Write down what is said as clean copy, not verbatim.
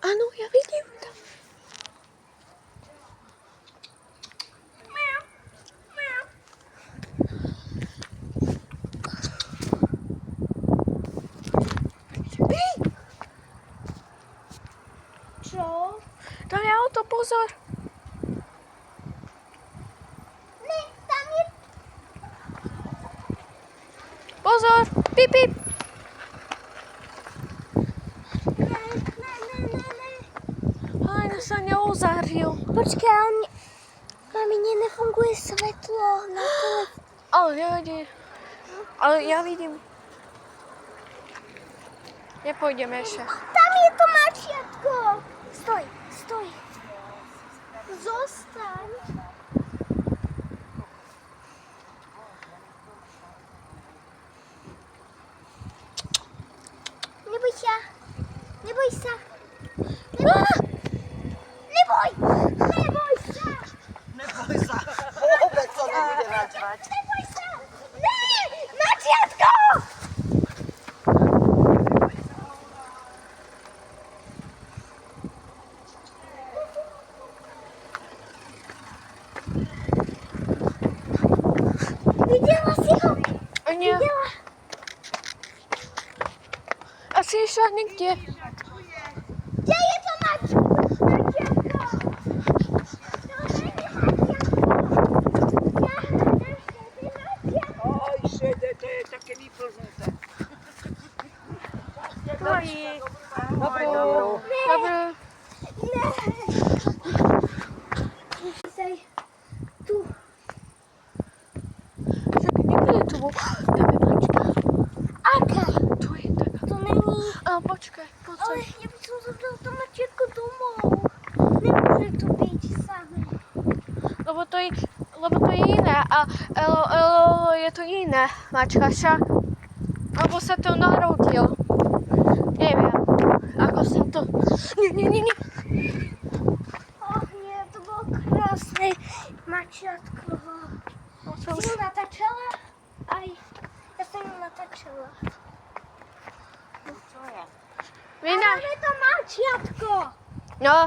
Áno, ja vidím tam. Čo? Tam je auto, pozor. Ne, tam je... Pozor, pip, pip. Ne. Aj, sa neozaril. Počkaj, mami, nefunguje svetlo na telefóne. Ale nevadí. Ale ja vidím. Nepôjdeme ešte. Tam je to mačiatko. Stoj. Zostaň. Neboj sa. Neboj sa. Vôbec to nebude nazvať. Neboj sa. Ne, mačiatko. Videla si ho? Nie. Videla? Asi išla nikde. Kde je to mačiatko? To není mačiatko. Ja hľadám všade mačiatko. Oj, šede, to je také vyplznuté. Dobrú. Dobre. Ne. Zaj, tu. Čakaj, niekde je tu. Tam je mačka. Aká? Tu je taká. To není. Počkaj, Ale poď. ja by som zobrala to mačiatko domov. Nemôže tu byť samé. Lebo to je iné. A je to iné, mačka však. Alebo sa to narodil. Neviem, ako sa to... Nie. Och nie, to bolo krásne mačiatko. Si ju natáčala? Aj, ja som ju natáčala. Čo je? Vina. Máme to mačiatko. No.